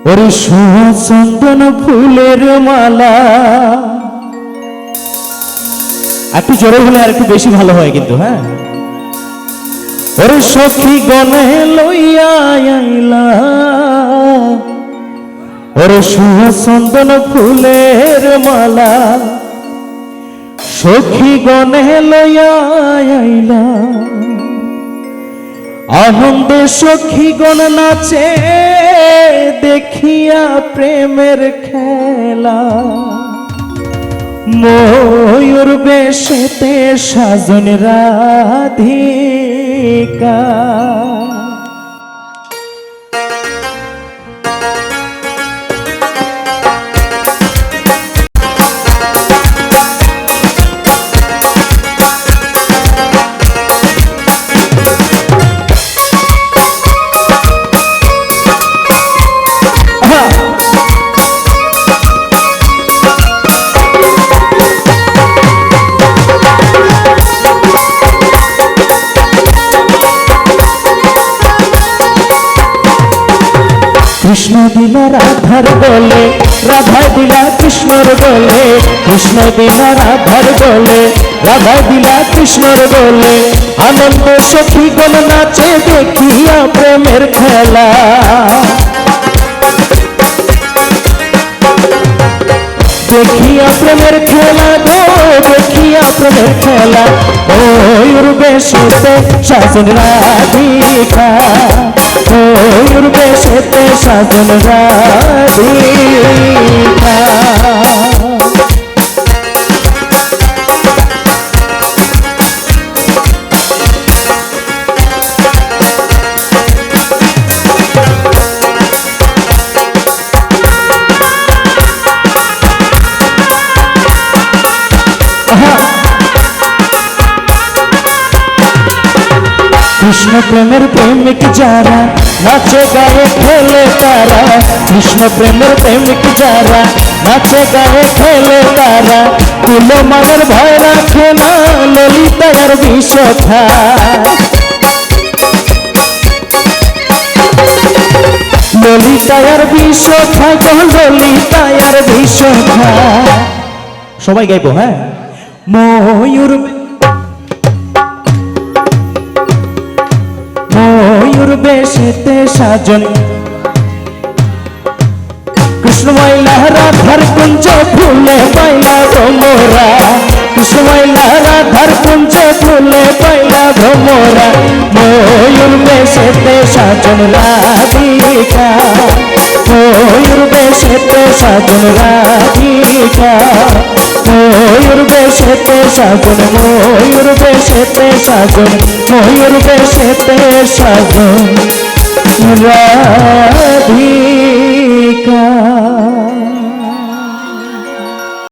ওরে চন্দন ফুলের মালা। একটু জোরে হলে আর একটু বেশি ভালো হয় কিন্তু। হ্যাঁ, ওরে সখী গনে লইয়া আইলা, ওরে চন্দন ফুলের মালা, সখী গনে লইয়া আইলা। আনন্দে সখীগণ নাচে দেখিয়া প্রেমের খেলা। ময়ূর বেশেতে সাজন রাধিকা। কৃষ্ণ দিলা রাধার বলে, রাধা দিলা কৃষ্ণর বলে, কৃষ্ণ দিলা রাধার বলে, রাধা দিলা কৃষ্ণর বলে। আনন্দ সখীগণ নাচে দেখিয়া প্রেমের খেলা। দেখিয়া প্রেমের খেলা গো, দেখিয়া প্রেমের খেলা। ময়ূর বেশেতে সাজন রাধিকা, ময়ূর বেশেতে সাজন রাধিকা। কৃষ্ণ প্রেমের প্রেমিক যারা নাচে গায়ে খেলে তারা, কৃষ্ণ প্রেমের প্রেমিক যারা নাচে গায়ে খেলে তারা। কুলো মানের ভয় রাখে না, ললিতার বিষ খায়, ললিতার বিষ খায়, ললিতার বিষ খায়। সবাই গাইবো। হ্যাঁ, ময়ূর ময়ূর বেশেতে সাজন। কৃষ্ণময় রাধার কুঞ্জ ফুলে পাইলা ভ্রমরা, কৃষ্ণময় রাধার কুঞ্জ ফুলে পাইলা ভ্রমরা। ময়ূর বেশেতে সাজন রাধিকা, ময়ূর বেশেতে সাজন রাধিকা, ময়ূর বেশেতে সাজন, ময়ূর বেশেতে সাজন, ময়ূর বেশেতে সাজন রাধিকা।